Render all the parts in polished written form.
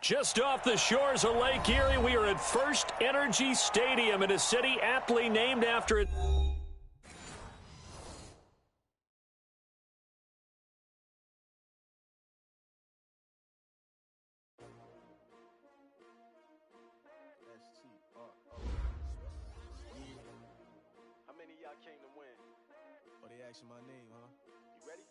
Just off the shores of Lake Erie, we are at First Energy Stadium in a city aptly named after it. How many of y'all came to win? Oh, they asking my name, huh? You ready?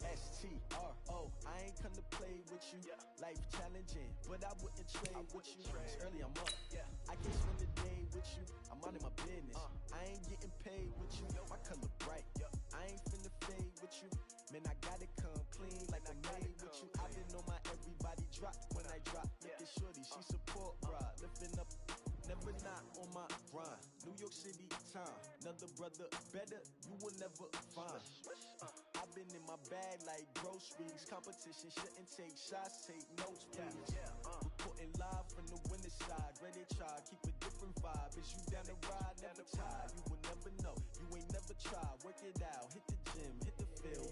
STRO, I ain't come to play with you. Yeah. Life challenging, but I wouldn't trade with you. It's early, I'm up. Yeah. I can spend the day with you. I'm minding my business. I ain't getting paid with you. My color bright. I ain't finna fade with you. Man, I gotta come clean like I made with you. I been on my everybody drop when I drop. Look at shorty, she support bra. Lifting up, never not on my grind. New York City time, another brother better, you will never find. I've been in my bag like groceries. Competition shouldn't take shots, take notes, please. Reporting live from the winter side. Ready to try, keep a different vibe. Is you down the ride, never tired. You will never know, you ain't never tried. Work it out, hit the gym, hit the field.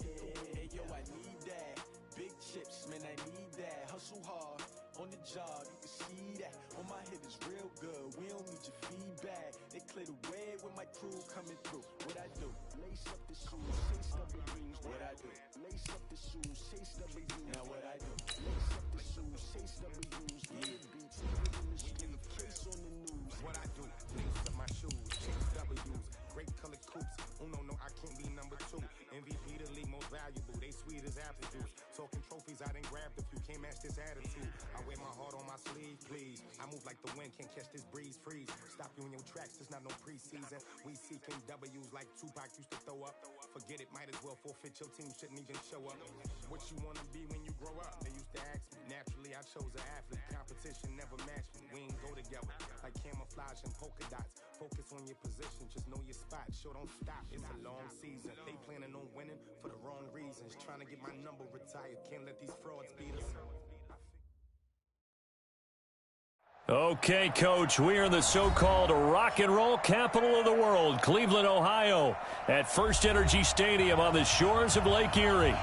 Hey yo, I need that. Big chips, man, I need that. Hustle hard, on the job, you can see that. On my head is real good, we don't need your feedback. They clear the way with my crew coming through. What I do? Lace up the shoes, chase W's. What I do? Lace up the shoes, chase W's. Now what I do? Lace up the shoes, chase W's. Get beats, put in the street, case on the news. What I do? Lace up my shoes, chase W's. Great colored coops. Uno, no, I can't be number 2. MVP the league most valuable. They sweet as apple juice. Talking trophies, I done grabbed a few. Can't match this attitude. I wear my heart on my sleeve, please. I move like the wind, can't catch this breeze. Freeze. Stop you in your tracks. There's not no preseason. We seeking W's like Tupac used to throw up. Forget it, might as well forfeit. Your team shouldn't even show up. What you wanna be when you grow up? They used to ask me. Naturally, I chose an athlete. Competition never matched me. We ain't go together like camouflage and polka dots. Focus on your position, just know your spot. Show don't stop. It's a long season. They planning on winning for the wrong reasons. Trying to get my number retired. Can't let these frauds beat us. Okay, Coach, we are in the so-called rock and roll capital of the world, Cleveland, Ohio, at First Energy Stadium on the shores of Lake Erie.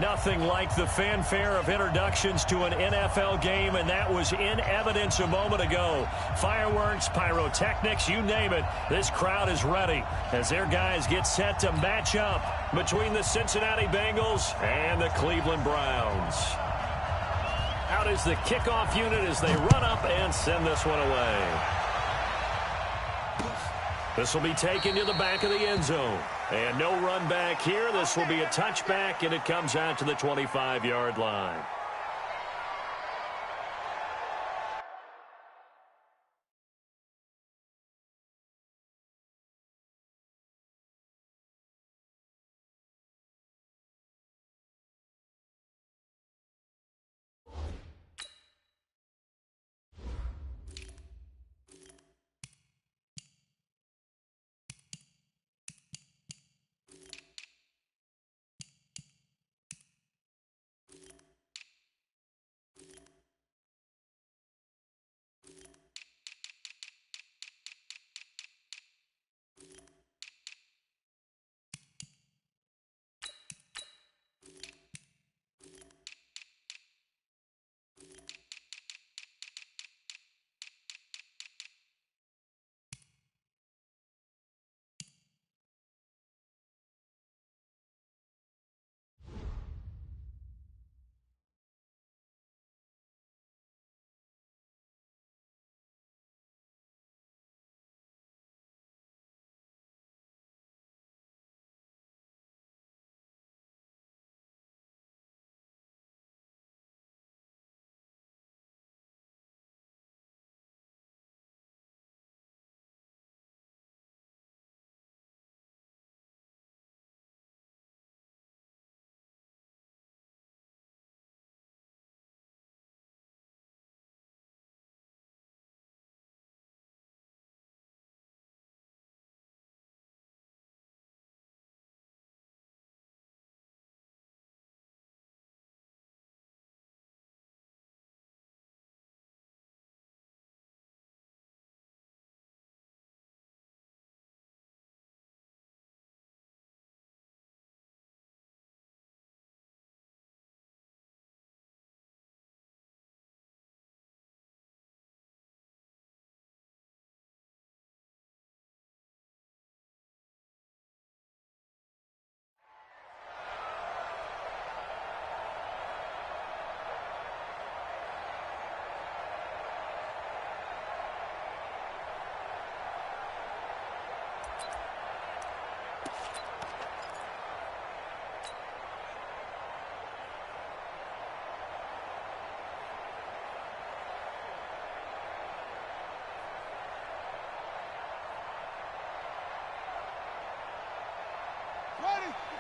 Nothing like the fanfare of introductions to an NFL game, and that was in evidence a moment ago. Fireworks, pyrotechnics, you name it. This crowd is ready as their guys get set to match up between the Cincinnati Bengals and the Cleveland Browns. Out is the kickoff unit as they run up and send this one away. This will be taken to the back of the end zone. And no run back here. This will be a touchback, and it comes out to the 25-yard line.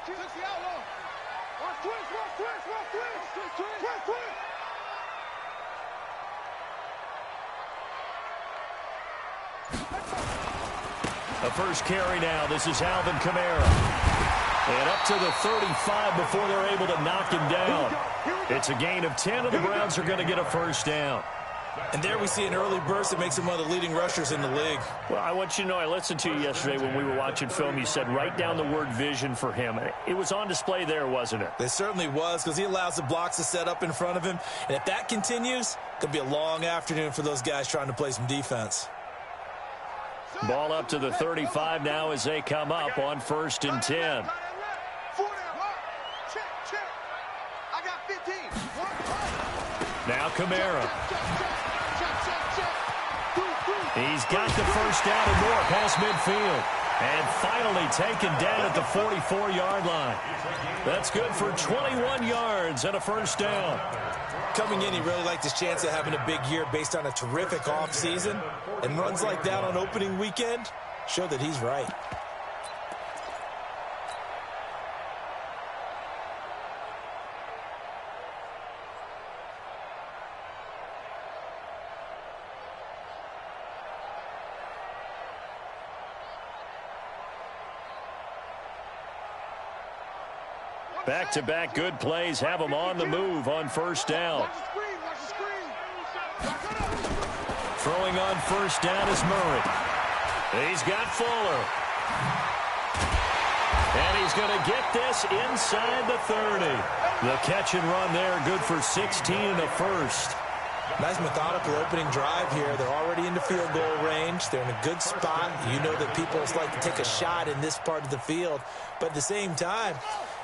The first carry now. This is Alvin Kamara. And up to the 35 before they're able to knock him down. It's a gain of 10, and the Browns are going to get a first down. And there we see an early burst that makes him one of the leading rushers in the league. Well, I want you to know, I listened to you yesterday when we were watching film. You said write down the word vision for him. It was on display there, wasn't it? It certainly was, because he allows the blocks to set up in front of him. And if that continues, it could be a long afternoon for those guys trying to play some defense. Ball up to the 35 now as they come up on 1st and 10. Now Kamara. He's got the first down and more past midfield. And finally taken down at the 44-yard line. That's good for 21 yards and a first down. Coming in, he really liked his chance of having a big year based on a terrific offseason. And runs like that on opening weekend show that he's right. Back-to-back good plays have him on the move on first down. Throwing on first down is Murray. He's got Fuller. And he's going to get this inside the 30. The catch and run there, good for 16 and a first. Nice methodical opening drive here. They're already into field goal range. They're in a good spot. You know that people like to take a shot in this part of the field. But at the same time,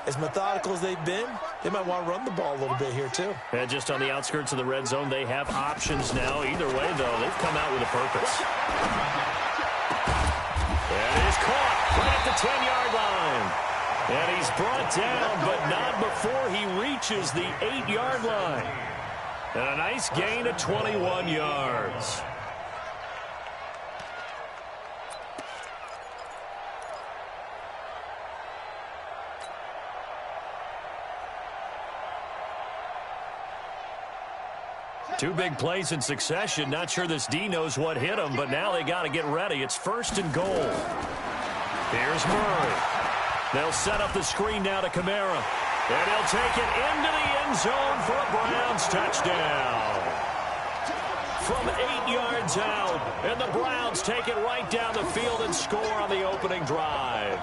as methodical as they've been, they might want to run the ball a little bit here too. And just on the outskirts of the red zone, they have options now. Either way, though, they've come out with a purpose. And it is caught right at the 10-yard line. And he's brought down, but not before he reaches the 8-yard line. And a nice gain of 21 yards. Two big plays in succession. Not sure this D knows what hit him, but now they got to get ready. It's 1st and goal. Here's Murray. They'll set up the screen now to Kamara. And he'll take it into the end zone for a Browns touchdown. From 8 yards out. And the Browns take it right down the field and score on the opening drive.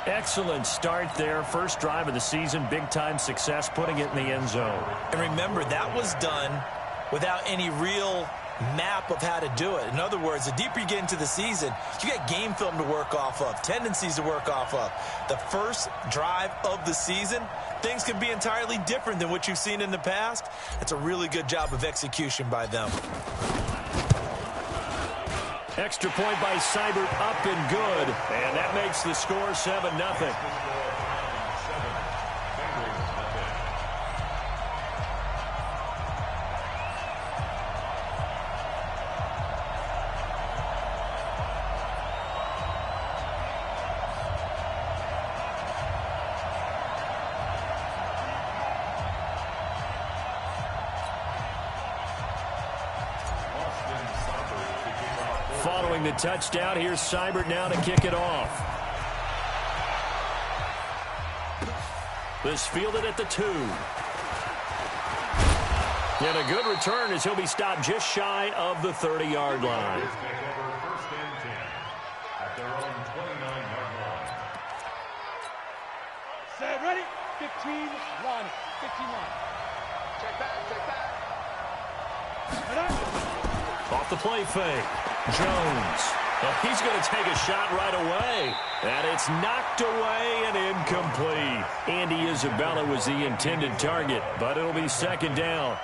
Excellent start there. First drive of the season. Big-time success putting it in the end zone. And remember, that was done without any real map of how to do it. In other words, the deeper you get into the season, you got game film to work off of, tendencies to work off of. The first drive of the season, things can be entirely different than what you've seen in the past. It's a really good job of execution by them. Extra point by Seibert, up and good. And that makes the score 7-0. Following the touchdown, here's Seibert now to kick it off. This fielded at the 2. And a good return as he'll be stopped just shy of the 30-yard line. First and 10 at their own 29-yard line. Set, ready? 15, run. 15, run. Check back. Off the play fake. Jones. Well, he's going to take a shot right away. And it's knocked away and incomplete. Andy Isabella was the intended target, but it'll be 2nd down.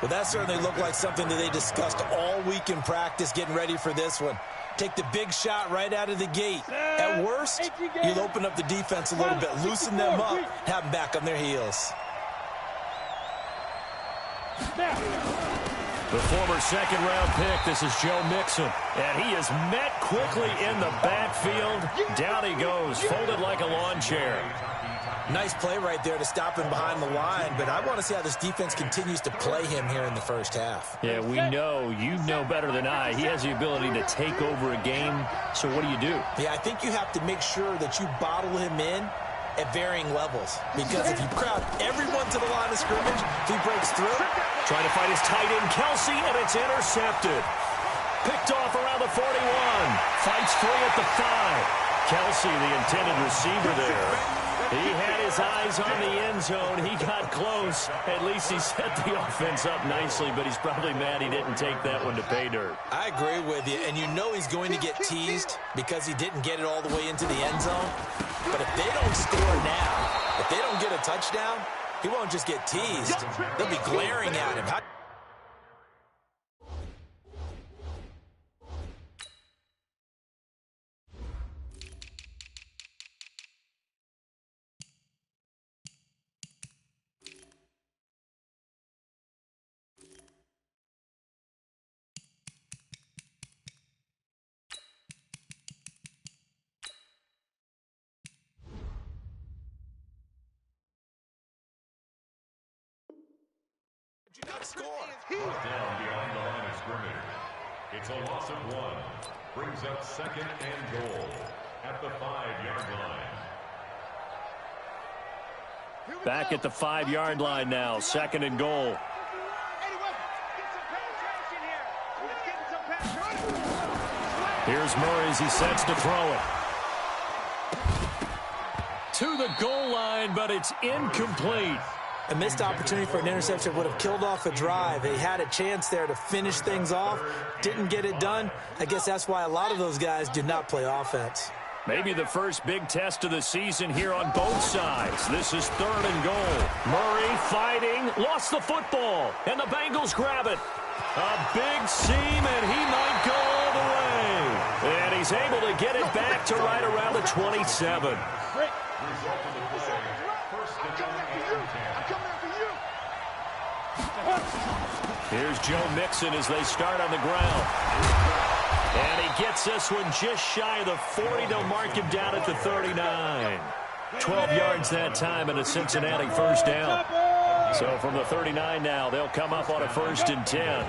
Well, that certainly looked like something that they discussed all week in practice getting ready for this one. Take the big shot right out of the gate. At worst, you'll open up the defense a little bit, loosen them up, have them back on their heels. The former second-round pick, this is Joe Mixon. And he is met quickly in the backfield. Down he goes, folded like a lawn chair. Nice play right there to stop him behind the line, but I want to see how this defense continues to play him here in the first half. Yeah, we know, you know better than I, he has the ability to take over a game, so what do? Yeah, I think you have to make sure that you bottle him in at varying levels, because if you crowd everyone to the line of scrimmage, if he breaks through. Trying to find his tight end, Kelsey, and it's intercepted. Picked off around the 41. Fights free at the 5. Kelsey, the intended receiver there. He had his eyes on the end zone. He got close. At least he set the offense up nicely, but he's probably mad he didn't take that one to pay dirt. I agree with you, and you know he's going to get teased because he didn't get it all the way into the end zone. But if they don't score now, if they don't get a touchdown, he won't just get teased. They'll be glaring at him. Brought down beyond the line of scrimmage. It's a loss of 1. Brings up second and goal at the 5-yard line. Back at the 5-yard line now, second and goal. Here's Murray as he sets to throw it. To the goal line, but it's incomplete. A missed opportunity for an interception would have killed off a drive. They had a chance there to finish things off. Didn't get it done. I guess that's why a lot of those guys do not play offense. Maybe the first big test of the season here on both sides. This is third and goal. Murray fighting, lost the football, and the Bengals grab it. A big seam, and he might go all the way. And he's able to get it back to right around the 27. Here's Joe Mixon as they start on the ground. And he gets this one just shy of the 40. They'll mark him down at the 39. 12 yards that time and a Cincinnati first down. So from the 39 now, they'll come up on a 1st and 10.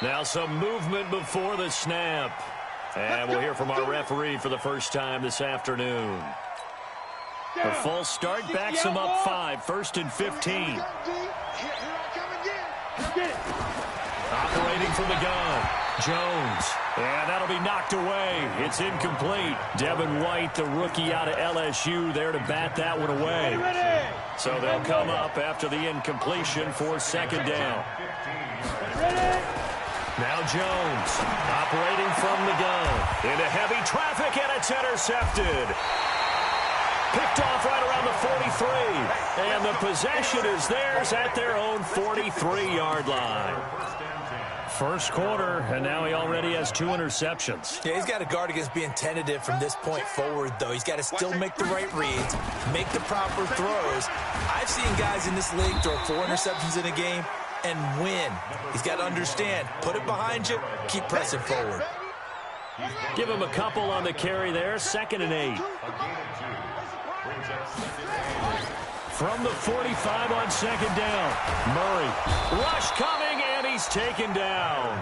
Now some movement before the snap. And we'll hear from our referee for the first time this afternoon. The false start backs him up 5, 1st and 15. Operating from the gun, Jones. And that'll be knocked away. It's incomplete. Devin White, the rookie out of LSU, there to bat that one away. So they'll come up after the incompletion for second down. Now Jones, operating from the gun. Into heavy traffic, and it's intercepted. Picked off right around the 43. And the possession is theirs at their own 43-yard line. First quarter, and now he already has 2 interceptions. Yeah, he's got to guard against being tentative from this point forward, though. He's got to still make the right reads, make the proper throws. I've seen guys in this league throw 4 interceptions in a game and win. He's got to understand, put it behind you, keep pressing forward. Give him a couple on the carry there, 2nd and 8. From the 45 on second down. Murray, rush coming, and he's taken down.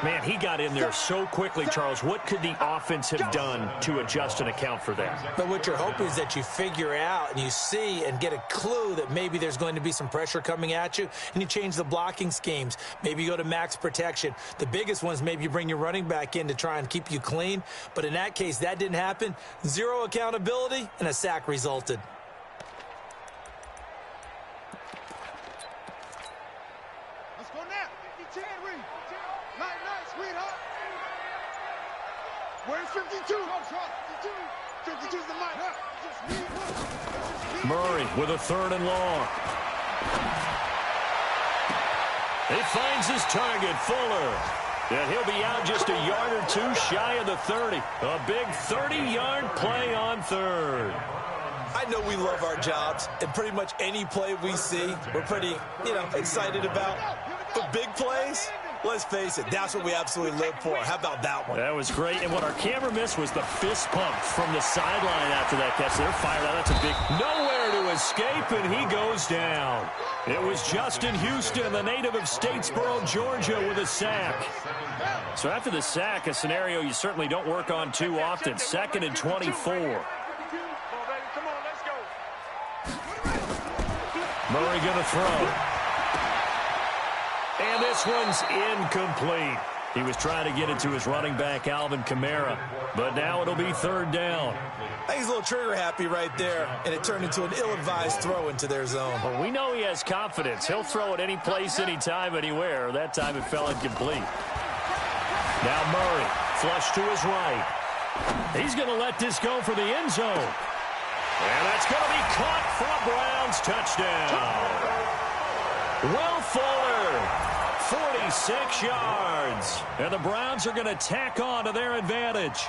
Man, he got in there so quickly, Charles. What could the offense have done to adjust and account for that? But what you're hoping is that you figure out and you see and get a clue that maybe there's going to be some pressure coming at you, and you change the blocking schemes. Maybe you go to max protection. The biggest one is maybe you bring your running back in to try and keep you clean. But in that case, that didn't happen. 0 accountability, and a sack resulted. Let's go now. 50-10, read. Nice, sweetheart. Where's 52? 52's the mic. Murray with a 3rd and long. He finds his target, Fuller. And he'll be out just a yard or 2 shy of the 30. A big 30-yard play on 3rd. I know we love our jobs, and pretty much any play we see, we're pretty, excited about. But big plays, let's face it, that's what we absolutely live for. How about that one? That was great. And what our camera missed was the fist pump from the sideline after that catch. They're fired out. That's a big nowhere to escape, and he goes down. It was Justin Houston, the native of Statesboro, Georgia, with a sack. So after the sack, a scenario you certainly don't work on too often. 2nd and 24. Murray going to throw. And this one's incomplete. He was trying to get it to his running back, Alvin Kamara. But now it'll be 3rd down. I think he's a little trigger happy right there, and it turned into an ill-advised throw into their zone. Well, we know he has confidence. He'll throw it any place, anytime, anywhere. That time it fell incomplete. Now Murray, flush to his right. He's going to let this go for the end zone. And that's going to be caught for a Browns touchdown. Will Fuller, 46 yards. And the Browns are going to tack on to their advantage.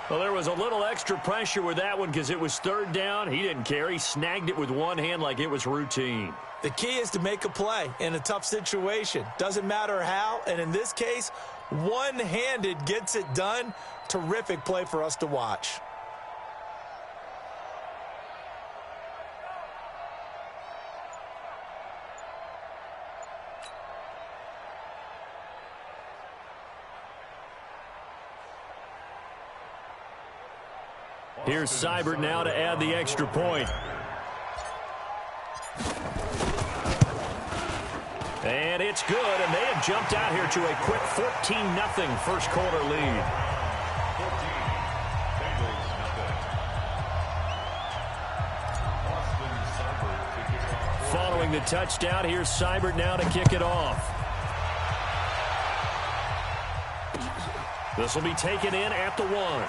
Well, there was a little extra pressure with that one because it was 3rd down. He didn't care. He snagged it with one hand like it was routine. The key is to make a play in a tough situation. Doesn't matter how. And in this case, one-handed gets it done. Terrific play for us to watch. Here's Seibert now to add the extra point. And it's good, and they have jumped out here to a quick 14-0 first quarter lead. Following the touchdown, here's Seibert now to kick it off. This will be taken in at the 1.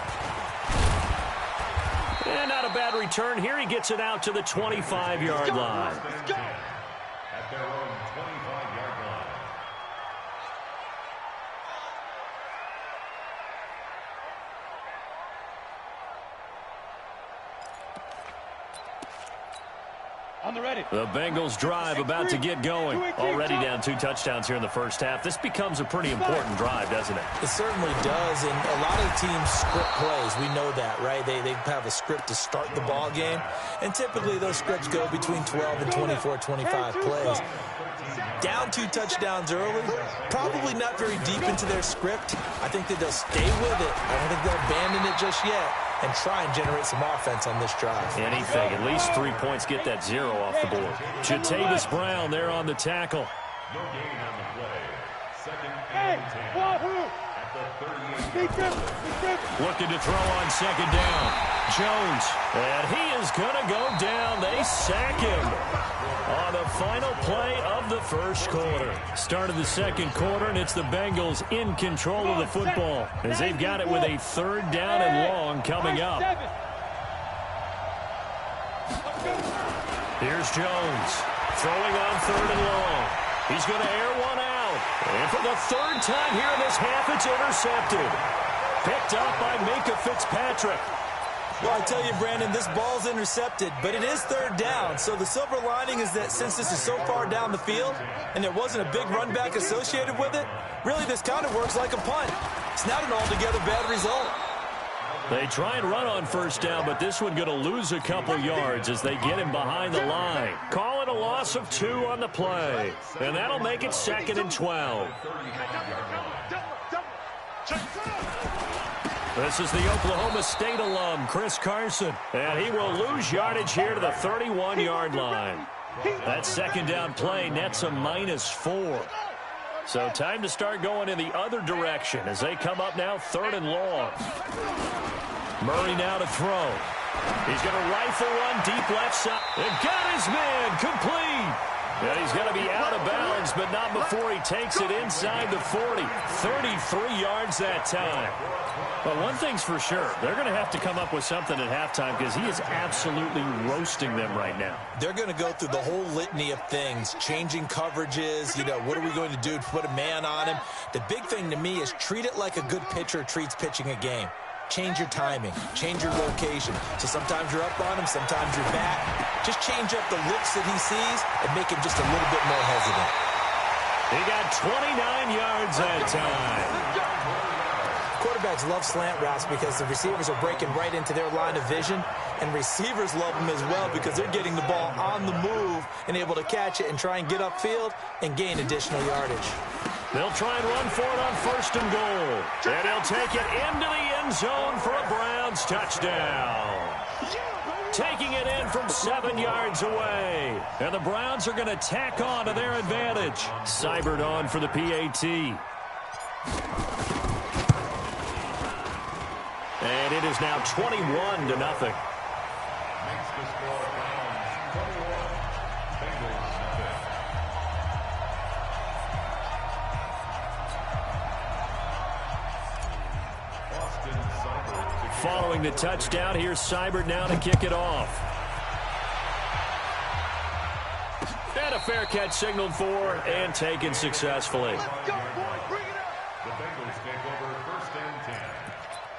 And not a bad return here. He gets it out to the 25-yard line. At their own 25-yard line. On the ready. The Bengals drive about to get going. Already down 2 touchdowns here in the first half. This becomes a pretty important drive, doesn't it? It certainly does, and a lot of teams script plays. We know that, right? They have a script to start the ball game, and typically those scripts go between 12 and 24, 25 plays. Down 2 touchdowns early, probably not very deep into their script. I think that they'll stay with it. I don't think they'll abandon it just yet and try and generate some offense on this drive. Anything. At least 3 points. Get that 0 off the board. Jatavis Brown there on the tackle. No gain on the play. 2nd and 10. At the 38. Looking to throw on 2nd down. Jones. And he is going to go down. They sack him on the final play of the first quarter. Start of the 2nd quarter, and it's the Bengals in control of the football as they've got it with a 3rd down and long coming up. Here's Jones throwing on 3rd and long. He's going to air one out. And for the 3rd time here in this half, it's intercepted. Picked up by Minkah Fitzpatrick. Well, I tell you, Brandon, this ball's intercepted, but it is 3rd down. So the silver lining is that since this is so far down the field and there wasn't a big run back associated with it, really this kind of works like a punt. It's not an altogether bad result. They try and run on 1st down, but this one going to lose a couple yards as they get him behind the line. Call it a loss of 2 on the play, and that'll make it 2nd and 12. This is the Oklahoma State alum, Chris Carson, and he will lose yardage here to the 31-yard line. That 2nd down play nets a -4. So time to start going in the other direction as they come up now 3rd and long. Murray now to throw. He's going to rifle one deep left side. And got his man complete. And he's going to be out of bounds, but not before he takes it inside the 40. 33 yards that time. But one thing's for sure, they're going to have to come up with something at halftime because he is absolutely roasting them right now. They're going to go through the whole litany of things, changing coverages, what are we going to do to put a man on him? The big thing to me is treat it like a good pitcher treats pitching a game. Change your timing, change your location. So sometimes you're up on him, sometimes you're back. Just change up the looks that he sees and make him just a little bit more hesitant. He got 29 yards that time. Quarterbacks love slant routes because the receivers are breaking right into their line of vision, and receivers love them as well because they're getting the ball on the move and able to catch it and try and get upfield and gain additional yardage. They'll try and run for it on 1st and goal. And he'll take it into the end zone for a Browns touchdown. Taking it in from 7 yards away. And the Browns are going to tack on to their advantage. Seibert on for the PAT. And it is now 21-0. Makes the score Browns 21, Bengals nothing. Austin Seibert. Following the touchdown, here's Seibert now to kick it off. And a fair catch signaled for and taken successfully. Let's go, boy. Bring it up. The Bengals take over 1st and 10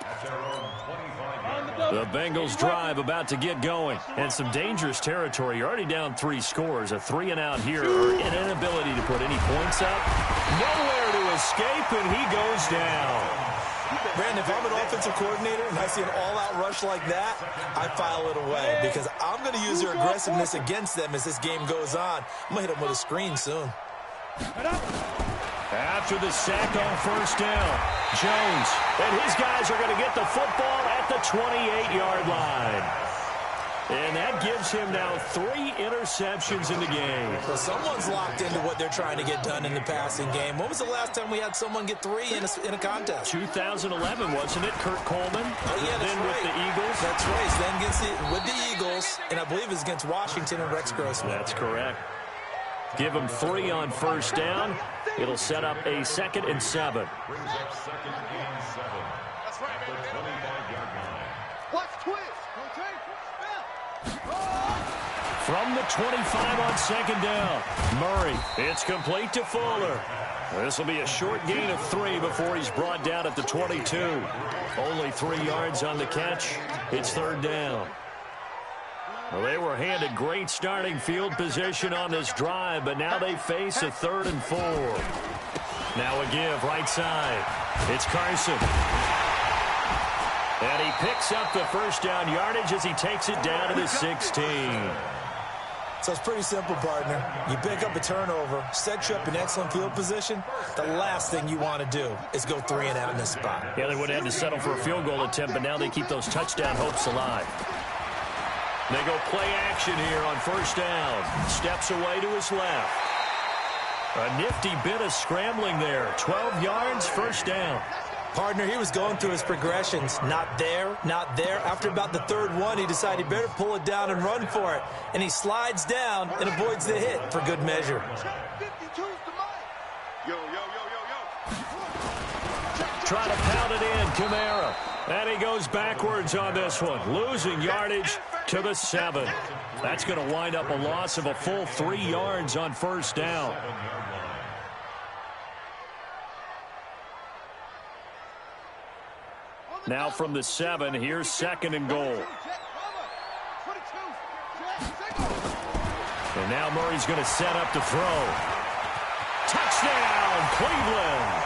at their own 25-yard line. The Bengals drive about to get going. And some dangerous territory. You're already down 3 scores. A 3-and-out here, or an inability to put any points up. Nowhere to escape, and he goes down. Brandon, if I'm an offensive coordinator and I see an all-out rush like that, I file it away because I'm going to use their aggressiveness against them as this game goes on. I'm going to hit them with a screen soon. After the sack on 1st down, Jones and his guys are going to get the football at the 28-yard line. And that gives him now 3 interceptions in the game. Well, someone's locked into what they're trying to get done in the passing game. When was the last time we had someone get 3 in a contest? 2011, wasn't it? Kurt Coleman. Oh, yeah, that's then right. with the Eagles. That's right. Then with the Eagles, and I believe it's against Washington and Rex Grossman. That's correct. Give him 3 on 1st down. It'll set up a 2nd and 7. Brings up 2nd and 7 at the 25-yard line. Watch twist. Okay. From the 25 on 2nd down, Murray. It's complete to Fuller. This will be a short gain of 3 before he's brought down at the 22. Only 3 yards on the catch. It's 3rd down. Well, they were handed great starting field position on this drive, but now they face a 3rd and 4. Now a give right side. It's Carson. And he picks up the 1st down yardage as he takes it down to the 16. So it's pretty simple, partner. You pick up a turnover, set you up in excellent field position. The last thing you want to do is go 3-and-out in this spot. Yeah, they would have had to settle for a field goal attempt, but now they keep those touchdown hopes alive. They go play action here on 1st down. Steps away to his left. A nifty bit of scrambling there. 12 yards, 1st down. Partner, he was going through his progressions. Not there, not there. After about the 3rd one, he decided he better pull it down and run for it. And he slides down and avoids the hit for good measure. 52's the mic. Yo. Try to pound it in, Kamara. And he goes backwards on this one, losing yardage to the 7. That's going to wind up a loss of a full 3 yards on 1st down. Now from the 7, here's 2nd and goal. And now Murray's going to set up to throw. Touchdown, Cleveland!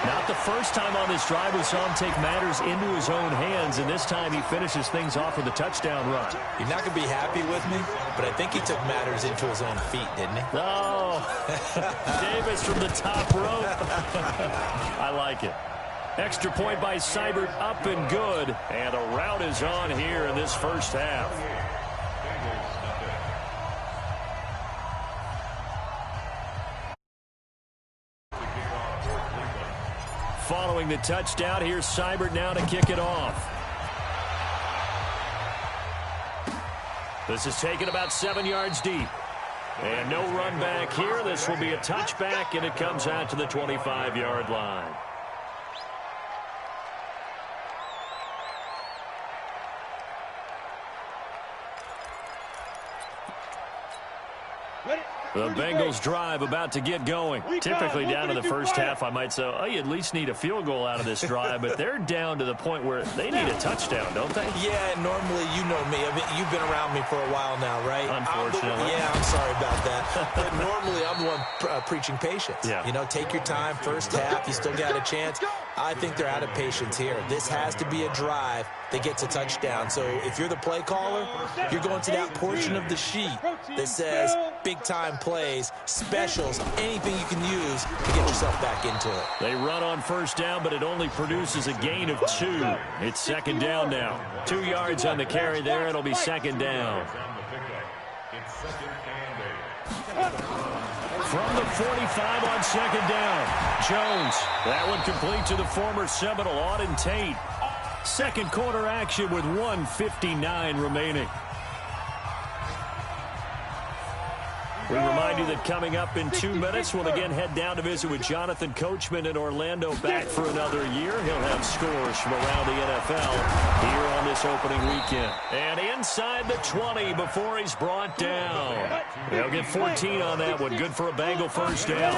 Not the first time on this drive we saw him take matters into his own hands, and this time he finishes things off with a touchdown run. You're not going to be happy with me, but I think he took matters into his own feet, didn't he? Oh, Davis from the top rope. I like it. Extra point by Seibert, up and good. And a rout is on here in this 1st half. Following the touchdown, here's Seibert now to kick it off. This is taken about 7 yards deep. And no run back here. This will be a touchback, and it comes out to the 25-yard line. The Bengals drive about to get going. Typically down to the first half, I might say, oh, you at least need a field goal out of this drive, but they're down to the point where they need a touchdown, don't they? Yeah, and normally, you know me. I mean, you've been around me for a while now, right? Unfortunately. I'm sorry about that. But normally, I'm the one preaching patience. Yeah. You know, take your time, first half, you still got a chance. I think they're out of patience here. This has to be a drive that gets a touchdown. So if you're the play caller, you're going to that portion of the sheet that says big-time plays, specials, anything you can use to get yourself back into it. They run on first down, but it only produces a gain of 2. It's second down now. 2 yards on the carry there. It'll be second down. From the 45 on second down, Jones. That one complete to the former Seminole, Auden Tate. Second quarter action with 1:59 remaining. We remind you that coming up in 2 minutes, we'll again head down to visit with Jonathan Coachman in Orlando, back for another year. He'll have scores from around the NFL here on this opening weekend. And inside the 20 before he's brought down. They'll get 14 on that one. Good for a Bengal first down.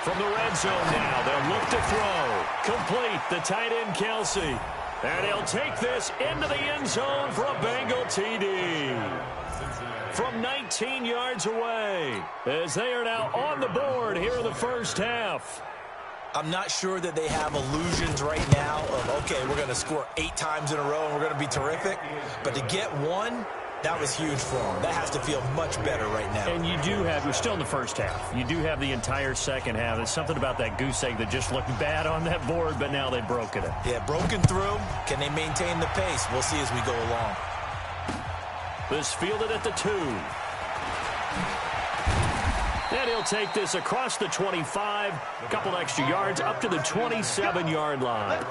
From the red zone now, they'll look to throw. Complete, the tight end Kelsey. And he'll take this into the end zone for a Bengal TD. From 19 yards away, as they are now on the board here in the first half. I'm not sure that they have illusions right now of, okay, we're going to score 8 times in a row and we're going to be terrific. But to get one, that was huge for them. That has to feel much better right now. And you do have, you're still in the first half. You do have the entire second half. There's something about that goose egg that just looked bad on that board, but now they've broken it. Yeah, broken through. Can they maintain the pace? We'll see as we go along. This fielded at the 2. And he'll take this across the 25, a couple extra yards, up to the 27-yard line.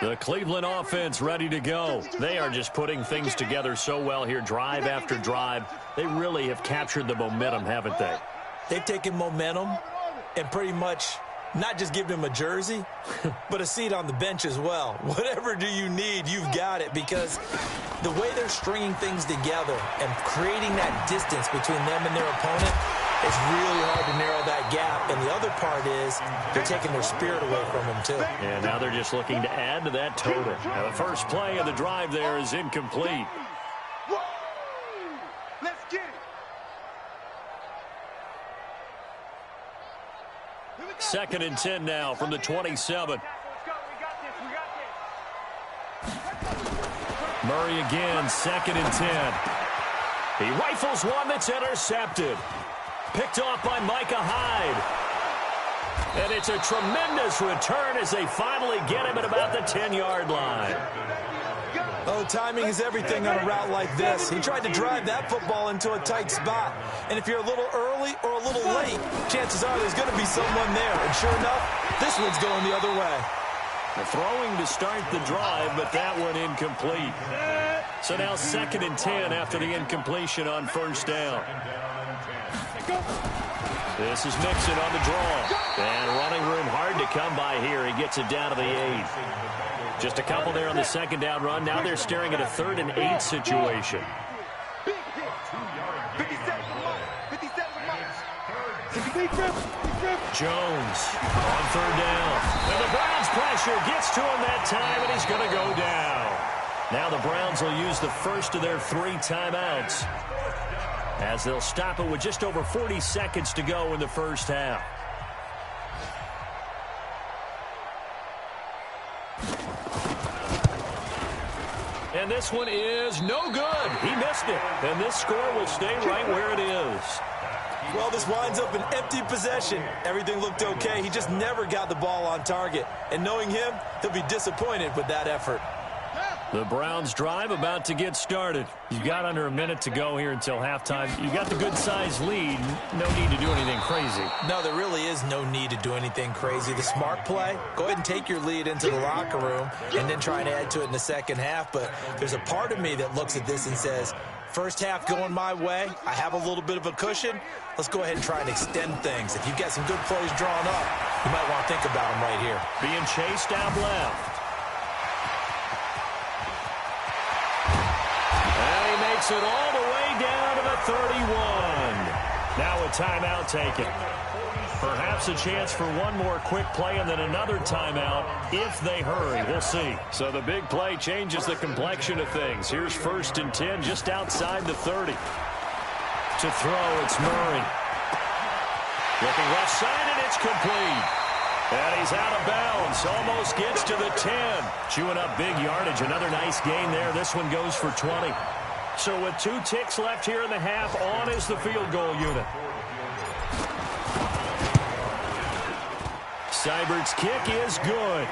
The Cleveland offense ready to go. They are just putting things together so well here, drive after drive. They really have captured the momentum, haven't they? They've taken momentum and pretty much not just given him a jersey, but a seat on the bench as well. Whatever do you need, you've got it, because the way they're stringing things together and creating that distance between them and their opponent, it's really hard to narrow that gap. And the other part is they're taking their spirit away from him, too. And now they're just looking to add to that total. Now, the first play of the drive there is incomplete. Let's get it. Second and 10 now from the 27. Murray again, second and 10. He rifles one that's intercepted. Picked off by Micah Hyde. And it's a tremendous return as they finally get him at about the 10-yard line. Oh, timing is everything on a route like this. He tried to drive that football into a tight spot. And if you're a little early or a little late, chances are there's going to be someone there. And sure enough, this one's going the other way. The throwing to start the drive, but that one incomplete. So now second and 10 after the incompletion on first down. This is Mixon on the draw. And running room hard to come by here. He gets it down to the 8. Just a couple there on the second down run. Now they're staring at a 3rd and 8 situation. Jones on 3rd down. And the Browns pressure gets to him that time, and he's going to go down. Now the Browns will use the first of their 3 timeouts, as they'll stop it with just over 40 seconds to go in the first half. And this one is no good. He missed it. And this score will stay right where it is. Well, this winds up an empty possession. Everything looked okay. He just never got the ball on target. And knowing him, he'll be disappointed with that effort. The Browns drive about to get started. You've got under a minute to go here until halftime. You've got the good-sized lead. No need to do anything crazy. No, there really is no need to do anything crazy. The smart play, go ahead and take your lead into the locker room and then try and add to it in the second half. But there's a part of me that looks at this and says, First half going my way. I have a little bit of a cushion. Let's go ahead and try and extend things. If you've got some good plays drawn up, you might want to think about them right here. Being chased down left. And he makes it all the way down to the 31. Now a timeout taken. Perhaps a chance for one more quick play and then another timeout if they hurry. We'll see. So the big play changes the complexion of things. Here's 1st and 10 just outside the 30. To throw, it's Murray. Looking left side, and it's complete. And he's out of bounds. Almost gets to the 10. Chewing up big yardage. Another nice gain there. This one goes for 20. So with 2 ticks left here in the half, on is the field goal unit. Seibert's kick is good.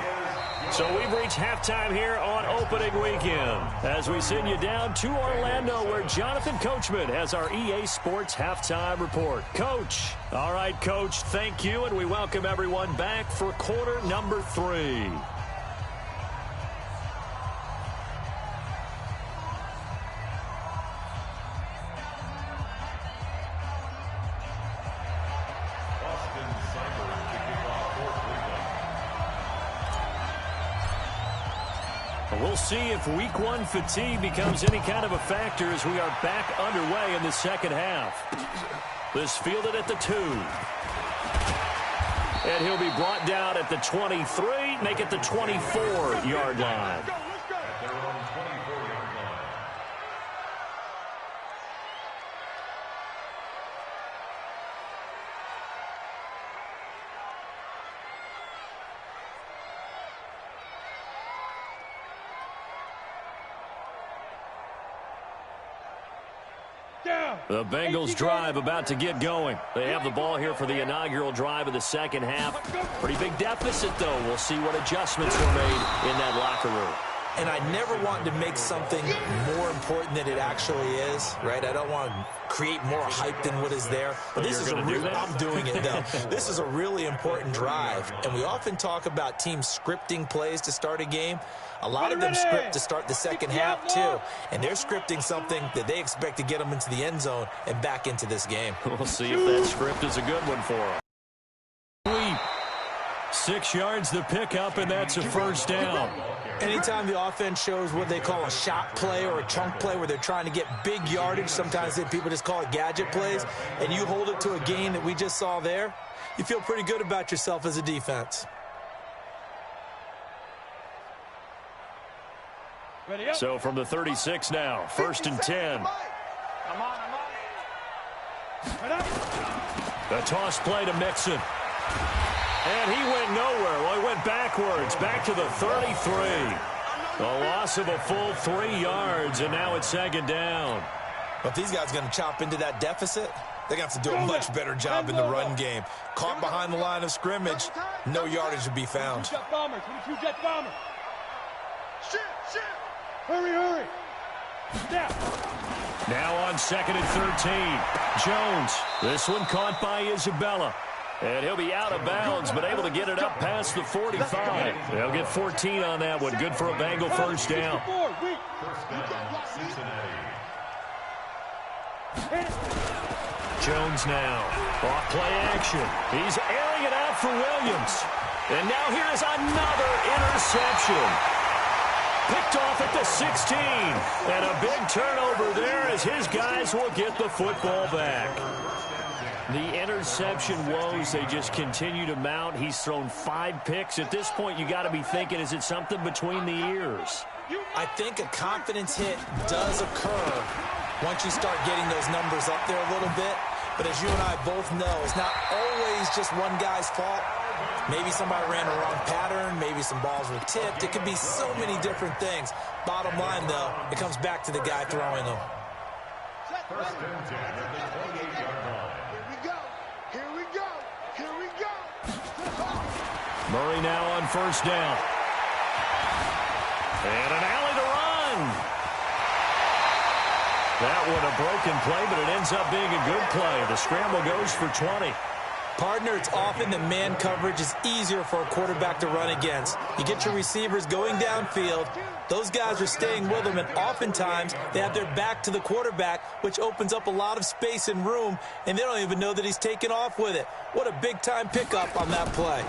So we've reached halftime here on opening weekend as we send you down to Orlando where Jonathan Coachman has our EA Sports halftime report. Coach. All right, Coach, thank you, and we welcome everyone back for quarter number 3. We'll see if week 1 fatigue becomes any kind of a factor as we are back underway in the second half. This fielded at the 2. And he'll be brought down at the 23, make it the 24-yard line. The Bengals drive about to get going. They have the ball here for the inaugural drive of the second half. Pretty big deficit, though. We'll see what adjustments were made in that locker room. And I never want to make something more important than it actually is, right? I don't want to create more hype than what is there. But this is a real, I'm doing it, though. This is a really important drive. And we often talk about teams scripting plays to start a game. A lot of them script to start the second half, too. And they're scripting something that they expect to get them into the end zone and back into this game. We'll see if that script is a good one for them. 6 yards the pickup, and that's a first down. Anytime the offense shows what they call a shot play or a chunk play where they're trying to get big yardage, sometimes people just call it gadget plays, and you hold it to a gain that we just saw there, you feel pretty good about yourself as a defense. So from the 36 now, 1st and 10. The toss play to Mixon. And he went nowhere. Well, he went backwards, back to the 33. A loss of a full 3 yards, and now it's 2nd down. But if these guys are going to chop into that deficit, they're going to have to do a much better job in the run game. Caught behind the line of scrimmage, no yardage to be found. Hurry. Now on 2nd and 13. Jones. This one caught by Isabella. And he'll be out of bounds, but able to get it up past the 45. They'll get 14 on that one. Good for a Bengal first down. Jones now. Off play action. He's airing it out for Williams. And now here is another interception. Picked off at the 16. And a big turnover there as his guys will get the football back. The interception woes, they just continue to mount. He's thrown 5 picks. At this point, you got to be thinking, is it something between the ears? I think a confidence hit does occur once you start getting those numbers up there a little bit. But as you and I both know, it's not always just one guy's fault. Maybe somebody ran a wrong pattern. Maybe some balls were tipped. It could be so many different things. Bottom line, though, it comes back to the guy throwing them. 1st and 10 at the 28-yard line. Murray now on 1st down. And an alley to run. That one a broken play, but it ends up being a good play. The scramble goes for 20. Partner, it's often that man coverage is easier for a quarterback to run against. You get your receivers going downfield. Those guys are staying with them, and oftentimes they have their back to the quarterback, which opens up a lot of space and room, and they don't even know that he's taken off with it. What a big-time pickup on that play.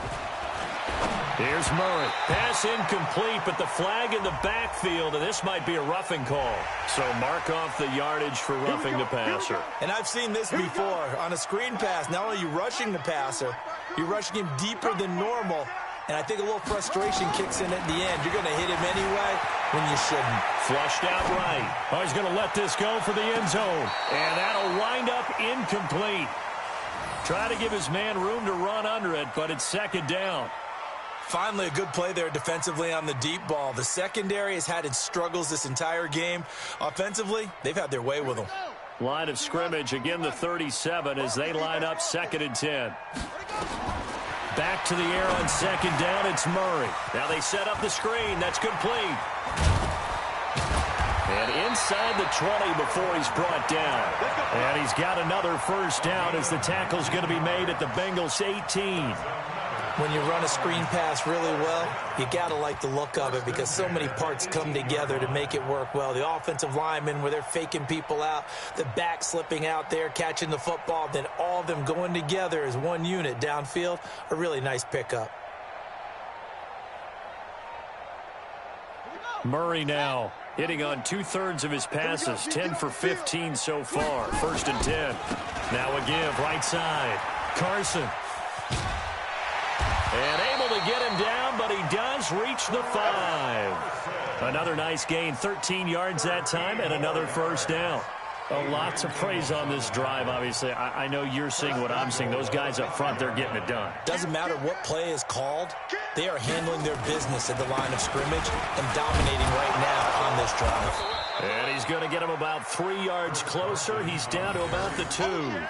Here's Murray. Pass incomplete, but the flag in the backfield, and this might be a roughing call. So mark off the yardage for roughing the passer. And I've seen this before. On a screen pass, not only are you rushing the passer, you're rushing him deeper than normal. And I think a little frustration kicks in at the end. You're going to hit him anyway when you shouldn't. Flushed out right. Oh, he's going to let this go for the end zone. And that'll wind up incomplete. Try to give his man room to run under it, but it's second down. Finally, a good play there defensively on the deep ball. The secondary has had its struggles this entire game. Offensively, they've had their way with them. Line of scrimmage, again the 37 as they line up 2nd and 10. Back to the air on second down, it's Murray. Now they set up the screen. That's complete. And inside the 20 before he's brought down. And he's got another first down as the tackle's going to be made at the Bengals 18. When you run a screen pass really well, you got to like the look of it because so many parts come together to make it work well. The offensive linemen, where they're faking people out, the back slipping out there, catching the football, then all of them going together as one unit downfield, a really nice pickup. Murray now hitting on 2/3 of his passes, 10 for 15 so far. 1st and 10. Now a give, right side. Carson. And able to get him down, but he does reach the 5. Another nice gain, 13 yards that time, and another first down. Lots of praise on this drive, obviously. I know you're seeing what I'm seeing. Those guys up front, they're getting it done. Doesn't matter what play is called. They are handling their business at the line of scrimmage and dominating right now on this drive. And he's going to get him about 3 yards closer. He's down to about the 2.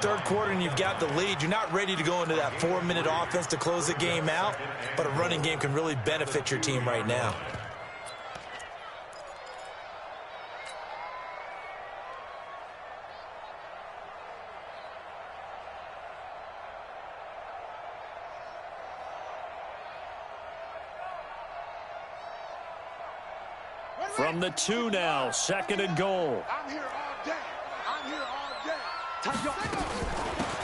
Third quarter and you've got the lead. You're not ready to go into that 4-minute offense to close the game out, but a running game can really benefit your team right now. From the 2 now, 2nd and goal. I'm here all day. I'm here all day.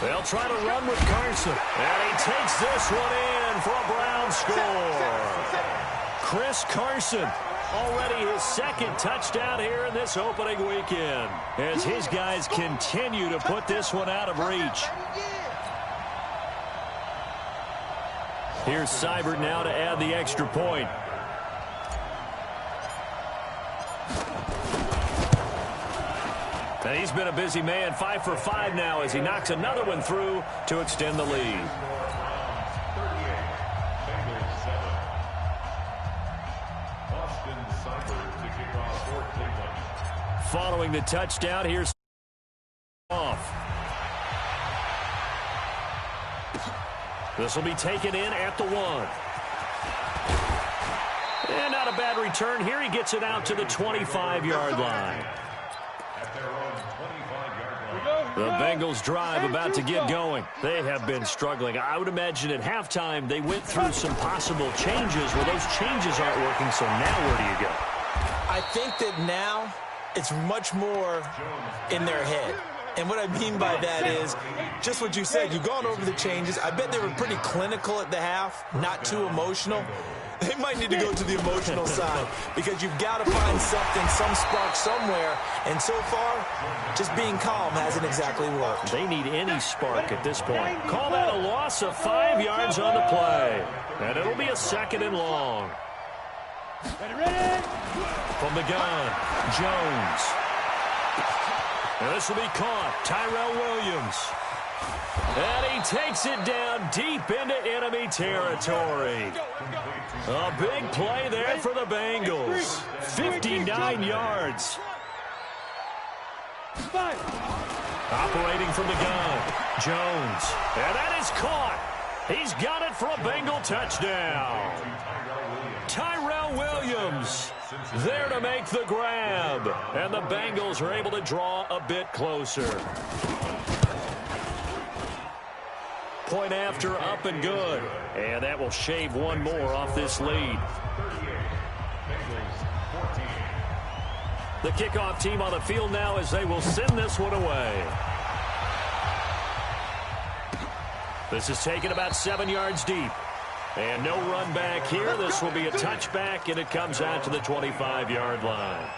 They'll try to run with Carson. And he takes this one in for a Brown score. Chris Carson, already his 2nd touchdown here in this opening weekend, as his guys continue to put this one out of reach. Here's Seibert now to add the extra point. And he's been a busy man, 5 for 5 now as he knocks another one through to extend the lead. Following the touchdown, here's off. This will be taken in at the 1. And not a bad return here. He gets it out to the 25-yard line. The Bengals drive about to get going. They have been struggling. I would imagine at halftime they went through some possible changes. Well, those changes aren't working, so now where do you go? I think that now it's much more in their head. And what I mean by that is just what you said. You've gone over the changes. I bet they were pretty clinical at the half, not too emotional. They might need to go to the emotional side because you've got to find something, some spark somewhere. And so far, just being calm hasn't exactly worked. They need any spark at this point. Call that a loss of 5 yards on the play. And it'll be a 2nd and long. Ready? From the gun, Jones. And this will be caught. Tyrell Williams. And he takes it down deep into enemy territory. A big play there for the Bengals. 59 yards. Operating from the gun, Jones. And that is caught. He's got it for a Bengal touchdown. Tyrell Williams there to make the grab. And the Bengals are able to draw a bit closer. point after, up and good. And that will shave one more off this lead. The kickoff team on the field now as they will send this one away. This is taken about 7 yards deep. And no run back here. This will be a touchback, and it comes out to the 25-yard line.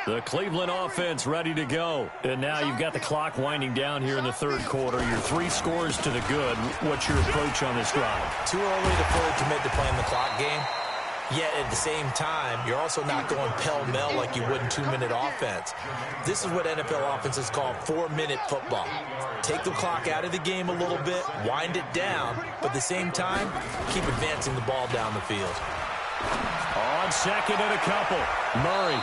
The Cleveland offense ready to go. And now you've got the clock winding down here in the third quarter. Your 3 scores to the good. What's your approach on this drive? Too early to fully commit to playing the clock game. Yet at the same time, you're also not going pell-mell like you would in 2-minute offense. This is what NFL offenses call 4-minute football. Take the clock out of the game a little bit, wind it down, but at the same time, keep advancing the ball down the field. On second and a couple. Murray,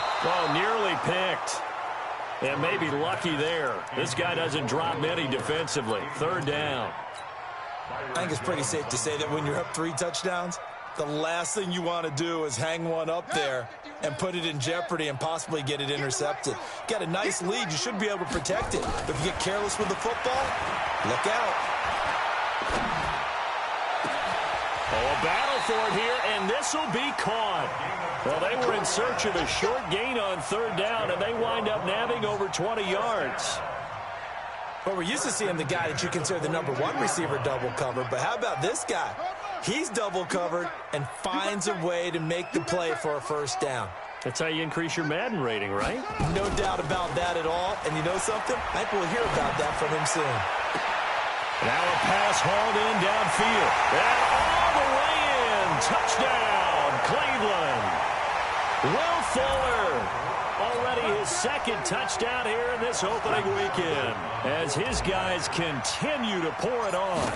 nearly picked. And maybe lucky there. This guy doesn't drop many defensively. Third down. I think it's pretty safe to say that when you're up 3 touchdowns, the last thing you want to do is hang one up there and put it in jeopardy and possibly get it intercepted. Got a nice lead. You should be able to protect it. But if you get careless with the football, look out. A battle for it here, and this will be caught. Well, they were in search of a short gain on third down, and they wind up nabbing over 20 yards. Well, we're used to seeing the guy that you consider the number 1 receiver double covered, but how about this guy? He's double covered and finds a way to make the play for a first down. That's how you increase your Madden rating, right? No doubt about that at all. And you know something? I think we'll hear about that from him soon. Now a pass hauled in downfield. And all the way in. Touchdown, Cleveland. Will Fuller. Already his second touchdown here in this opening weekend. As his guys continue to pour it on.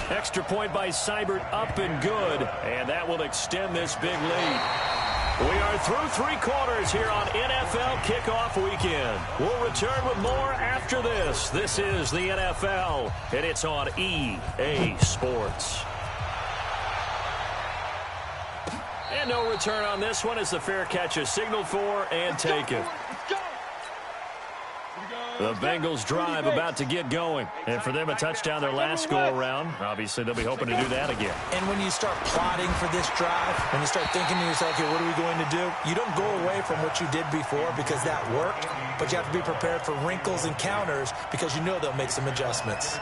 Extra point by Seibert, up and good. And that will extend this big lead. We are through 3 quarters here on NFL Kickoff Weekend. We'll return with more after this. This is the NFL, and it's on EA Sports. And no return on this one as the fair catch is signaled for and taken. The Bengals drive about to get going. And for them, a touchdown their last go-around. Obviously, they'll be hoping to do that again. And when you start plotting for this drive, when you start thinking to yourself, okay, what are we going to do? You don't go away from what you did before because that worked, but you have to be prepared for wrinkles and counters because you know they'll make some adjustments.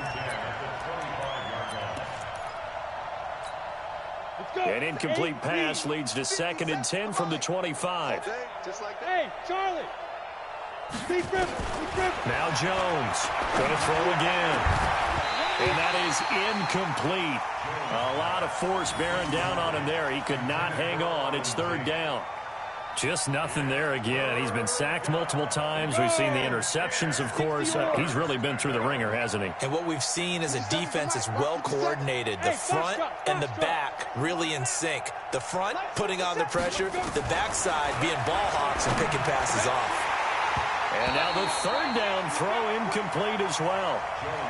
An incomplete pass leads to 2nd and 10 from the 25. Hey, Charlie. Now Jones going to throw again. And that is incomplete. A lot of force bearing down on him there. He could not hang on. It's 3rd down. Just nothing there again. He's been sacked multiple times. We've seen the interceptions, of course. He's really been through the ringer, hasn't he? And what we've seen is a defense that's well coordinated. The front and the back really in sync. The front putting on the pressure. The backside being ball hawks and picking passes off. And now the 3rd down throw incomplete as well.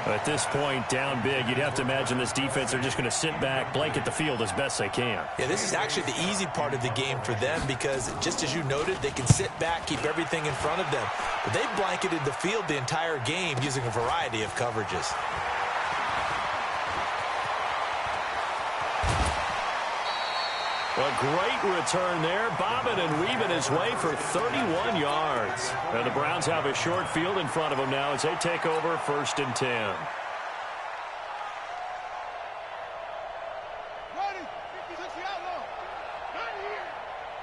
At this point, down big, you'd have to imagine this defense are just going to sit back, blanket the field as best they can. Yeah, this is actually the easy part of the game for them because, just as you noted, they can sit back, keep everything in front of them. But they've blanketed the field the entire game using a variety of coverages. A great return there, bobbing and weaving his way for 31 yards. And the Browns have a short field in front of them now as they take over 1st and 10. Ready. 56 the outlaw. Not here.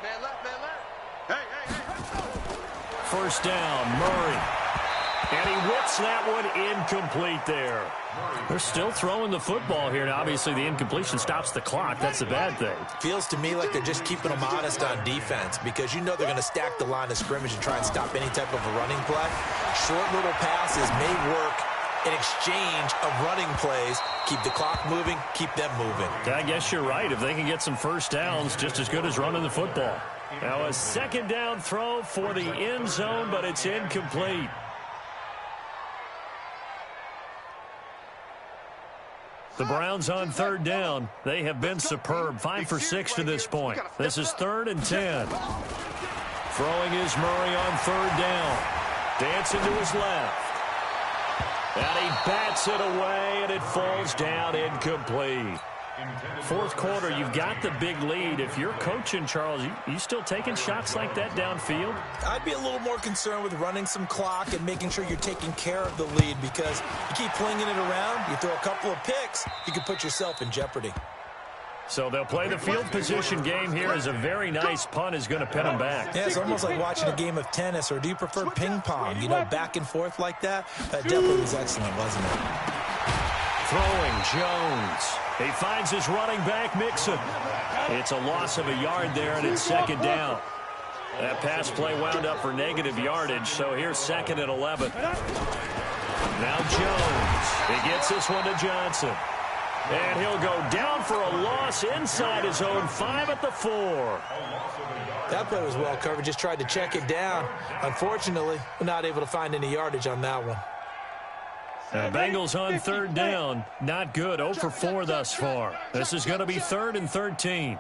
Man left, man left. Hey. 1st down, Murray. And he whips that one incomplete there. They're still throwing the football here. Now, obviously, the incompletion stops the clock. That's the bad thing. Feels to me like they're just keeping them honest on defense because you know they're going to stack the line of scrimmage and try and stop any type of a running play. Short little passes may work in exchange of running plays. Keep the clock moving, keep them moving. I guess you're right. If they can get some first downs, just as good as running the football. Now, a 2nd down throw for the end zone, but it's incomplete. The Browns on 3rd down. They have been superb. 5 for 6 to this point. This is 3rd and 10. Throwing is Murray on third down. Dancing to his left. And he bats it away, and it falls down incomplete. Fourth quarter, you've got the big lead. If you're coaching, Charles, you still taking shots like that downfield? I'd be a little more concerned with running some clock and making sure you're taking care of the lead, because you keep flinging it around, you throw a couple of picks, you can put yourself in jeopardy. So they'll play the field position game here as a very nice punt is going to pin them back. Yeah, it's almost like watching a game of tennis, or do you prefer ping pong? You know, back and forth like that? That definitely was excellent, wasn't it? Throwing, Jones. He finds his running back, Mixon. It's a loss of a yard there, and it's second down. That pass play wound up for negative yardage, so here's 2nd and 11. Now Jones. He gets this one to Johnson. And he'll go down for a loss inside his own 5 at the 4. That play was well covered. Just tried to check it down. Unfortunately, we're not able to find any yardage on that one. The Bengals on third down. Not good. 0 for 4 thus far. This is going to be 3rd and 13.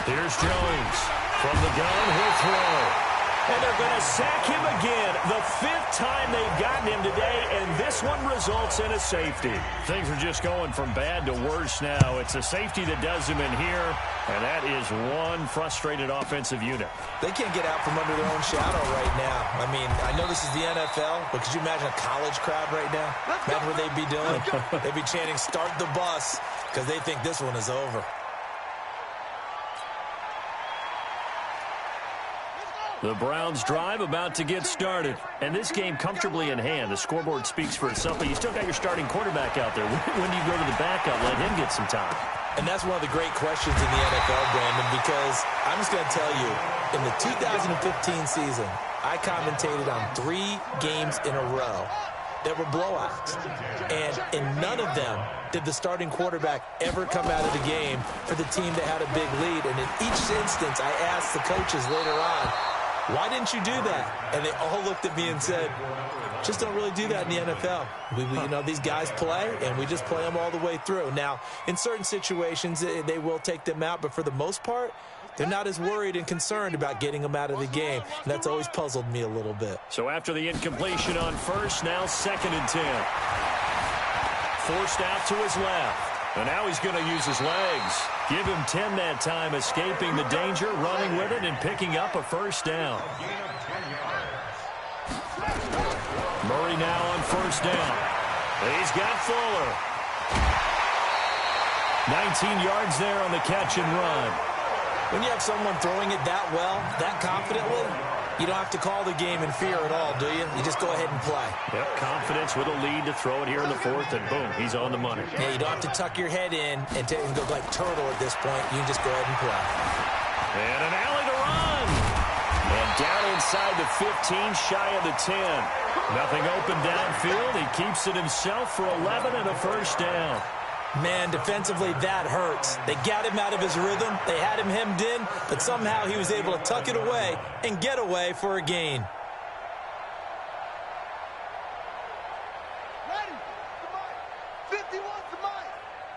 Here's Jones. From the gun, he'll throw. And they're going to sack him again. The 5th time they've gotten him today, and this one results in a safety. Things are just going from bad to worse now. It's a safety that does him in here, and that is one frustrated offensive unit. They can't get out from under their own shadow right now. I mean, I know this is the NFL, but could you imagine a college crowd right now? Imagine what they'd be doing. They'd be chanting, "Start the bus," because they think this one is over. The Browns drive about to get started. And this game comfortably in hand. The scoreboard speaks for itself, but you still got your starting quarterback out there. When do you go to the backup? Let him get some time. And that's one of the great questions in the NFL, Brandon, because I'm just going to tell you, in the 2015 season, I commentated on 3 games in a row that were blowouts. And in none of them did the starting quarterback ever come out of the game for the team that had a big lead. And in each instance, I asked the coaches later on, why didn't you do that? And they all looked at me and said, just don't really do that in the NFL. You know, these guys play, and we just play them all the way through. Now, in certain situations, they will take them out, but for the most part, they're not as worried and concerned about getting them out of the game. And that's always puzzled me a little bit. So after the incompletion on first, now 2nd and 10. Forced out to his left. And now he's going to use his legs. Give him 10 that time, escaping the danger, running with it, and picking up a first down. Murray now on first down. He's got Fuller. 19 yards there on the catch and run. When you have someone throwing it that well, that confidently, you don't have to call the game in fear at all, do you? You just go ahead and play. Yep, confidence with a lead to throw it here in the 4th, and boom, he's on the money. Yeah, you don't have to tuck your head in and go like turtle at this point. You can just go ahead and play. And an alley to run. And down inside the 15, shy of the 10. Nothing open downfield. He keeps it himself for 11 and a first down. Man, defensively, that hurts. They got him out of his rhythm. They had him hemmed in, but somehow he was able to tuck it away and get away for a gain. Ready? It's 51 to Mike.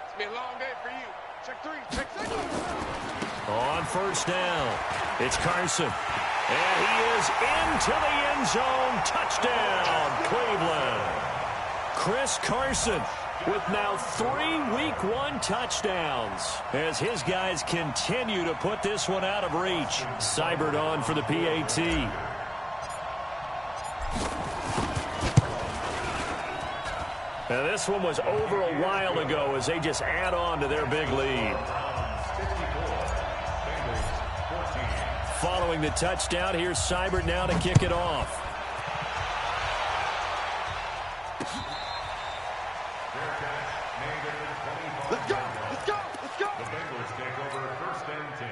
It's been a long day for you. Check 3, check 6. On first down, it's Carson. And he is into the end zone. Touchdown, Cleveland. Chris Carson with now 3 Week 1 touchdowns as his guys continue to put this one out of reach. Seibert on for the PAT. Now this one was over a while ago as they just add on to their big lead. Following the touchdown, here's Seibert now to kick it off. Let's go, let's go, let's go. The Bengals take over 1st and 10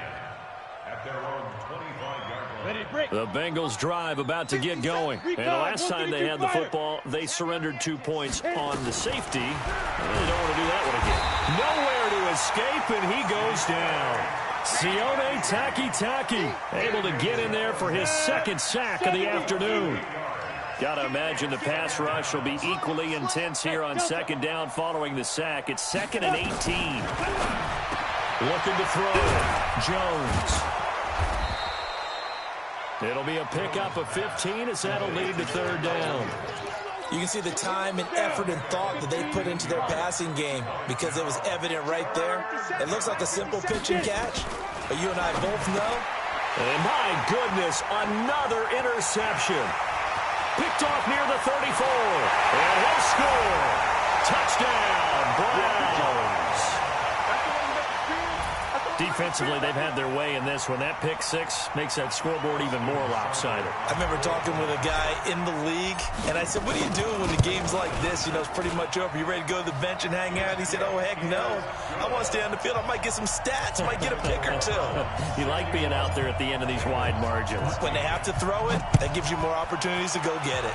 at their own 25-yard line. Ready, break. The Bengals drive about to get going. And the last time they had the football, they surrendered 2 points on the safety. They don't want to do that one again. Nowhere to escape, and he goes down. Sione Takitaki able to get in there for his 2nd sack of the afternoon. Got to imagine the pass rush will be equally intense here on 2nd down following the sack. It's 2nd and 18. Looking to throw. Jones. It'll be a pickup of 15 as that'll lead to third down. You can see the time and effort and thought that they put into their passing game because it was evident right there. It looks like a simple pitch and catch, but you and I both know. And my goodness, another interception. Picked off near the 34. And he'll score. Touchdown, Browns. Defensively, they've had their way in this one. That pick six makes that scoreboard even more lopsided. I remember talking with a guy in the league, and I said, what are you doing when the game's like this? You know, it's pretty much over. You ready to go to the bench and hang out? He said, oh, heck no. I want to stay on the field. I might get some stats. I might get a pick or two. You like being out there at the end of these wide margins. When they have to throw it, that gives you more opportunities to go get it.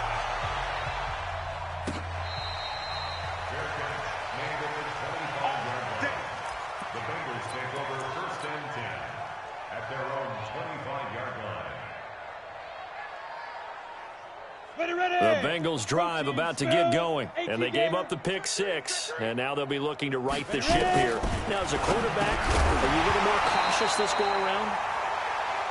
The Bengals drive about to get going, and they gave up the pick six, and now they'll be looking to right the ship here. Now, as a quarterback, are you a little more cautious this go around?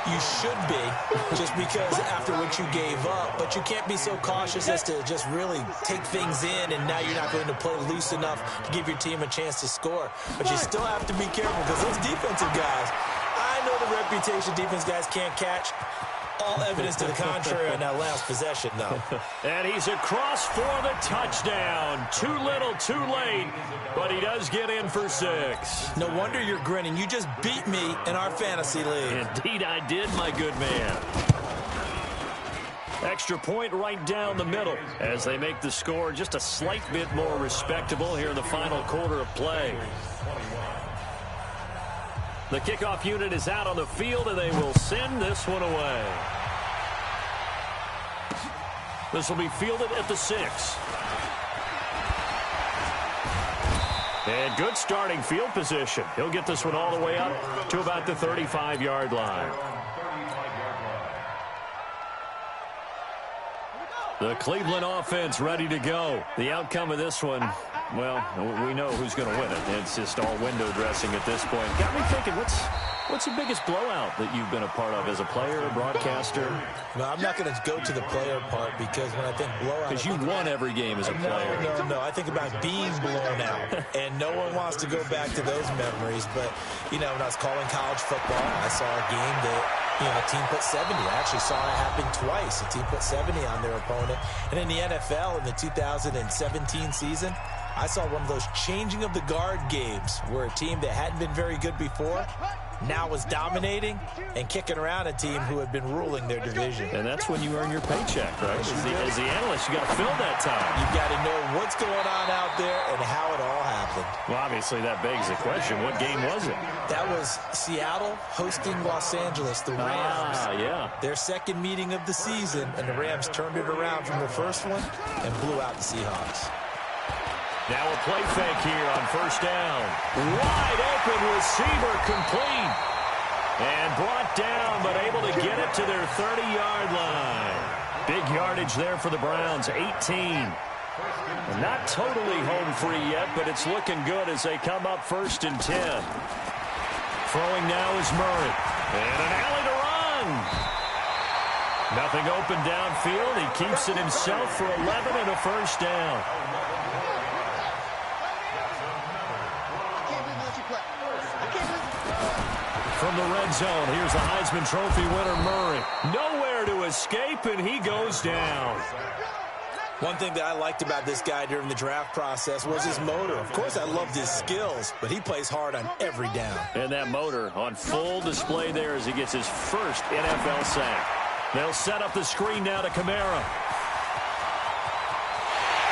You should be, just because after what you gave up, but you can't be so cautious as to just really take things in, and now you're not going to play loose enough to give your team a chance to score. But you still have to be careful because those defensive guys, I know the reputation defense guys can't catch. All evidence to the contrary on that last possession, though. And he's across for the touchdown. Too little, too late, but he does get in for 6. No wonder you're grinning. You just beat me in our fantasy league. Indeed I did, my good man. Extra point right down the middle as they make the score just a slight bit more respectable here in the final quarter of play. The kickoff unit is out on the field, and they will send this one away. This will be fielded at the 6. And good starting field position. He'll get this one all the way up to about the 35-yard line. The Cleveland offense ready to go. The outcome of this one, well, we know who's going to win it. It's just all window dressing at this point. Got me thinking, what's the biggest blowout that you've been a part of as a player, a broadcaster? No, I'm not going to go to the player part because when I think blowout... Because you won every game as a player. No. I think about being blown out. And no one wants to go back to those memories. But, you know, when I was calling college football, I saw a game that... You know, a team put 70. I actually saw it happen twice. A team put 70 on their opponent. And in the NFL, in the 2017 season, I saw one of those changing of the guard games where a team that hadn't been very good before now was dominating and kicking around a team who had been ruling their division. And that's when you earn your paycheck, right? As the analyst, you got to fill that time. You've got to know what's going on out there and how it all happened. Well, obviously, that begs the question, what game was it? That was Seattle hosting Los Angeles, the Rams. Yeah. Their second meeting of the season, and the Rams turned it around from the first one and blew out the Seahawks. Now a play fake here on first down. Wide open receiver complete. And brought down, but able to get it to their 30-yard line. Big yardage there for the Browns, 18. And not totally home free yet, but it's looking good as they come up 1st and 10. Throwing now is Murray. And an alley to run. Nothing open downfield. He keeps it himself for 11 and a first down. From the red zone, here's the Heisman Trophy winner, Murray. Nowhere to escape, and he goes down. One thing that I liked about this guy during the draft process was his motor. Of course, I loved his skills, but he plays hard on every down. And that motor on full display there as he gets his first NFL sack. They'll set up the screen now to Kamara.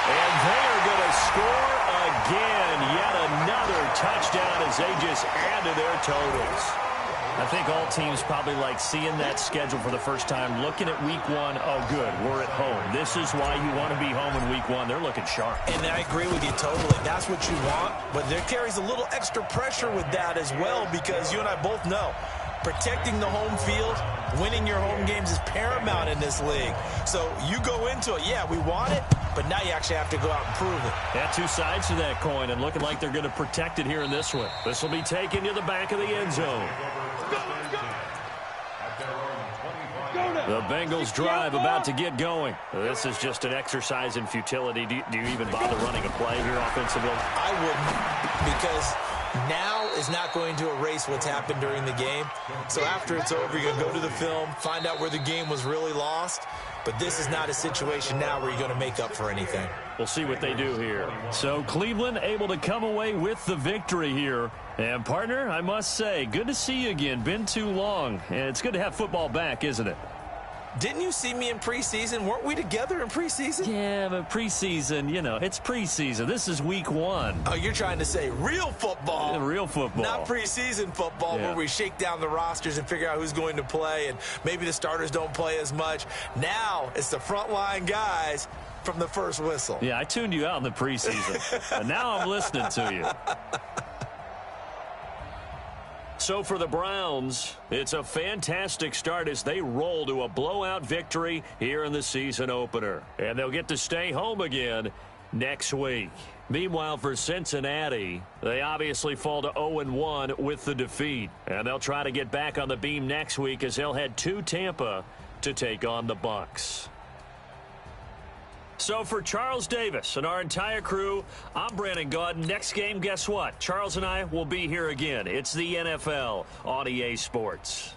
And they are going to score again. Yet another touchdown as they just add to their totals. I think all teams probably like seeing that schedule for the first time, looking at week 1. Oh, good, we're at home. This is why you want to be home in week 1. They're looking sharp. And I agree with you totally. That's what you want. But there carries a little extra pressure with that as well because you and I both know protecting the home field, winning your home games is paramount in this league. So you go into it, yeah, we want it, but but now you actually have to go out and prove it. Yeah, two sides to that coin, and looking like they're going to protect it here in this one. This will be taken to the back of the end zone. The Bengals drive about to get going. This is just an exercise in futility. Do you even bother running a play here offensively? I wouldn't, because now is not going to erase what's happened during the game. So after it's over, you're going to go to the film, find out where the game was really lost. But this is not a situation now where you're going to make up for anything. We'll see what they do here. So Cleveland able to come away with the victory here. And, partner, I must say, good to see you again. Been too long. And it's good to have football back, isn't it? Didn't you see me in preseason? Weren't we together in preseason? Yeah, but preseason, you know, it's preseason. This is week 1. Oh, you're trying to say real football. Yeah, real football. Not preseason football where we shake down the rosters and figure out who's going to play, and maybe the starters don't play as much. Now it's the frontline guys from the first whistle. Yeah, I tuned you out in the preseason. And now I'm listening to you. So for the Browns, it's a fantastic start as they roll to a blowout victory here in the season opener. And they'll get to stay home again next week. Meanwhile, for Cincinnati, they obviously fall to 0-1 with the defeat. And they'll try to get back on the beam next week as they'll head to Tampa to take on the Bucs. So for Charles Davis and our entire crew, I'm Brandon Gaudin. Next game, guess what? Charles and I will be here again. It's the NFL on EA Sports.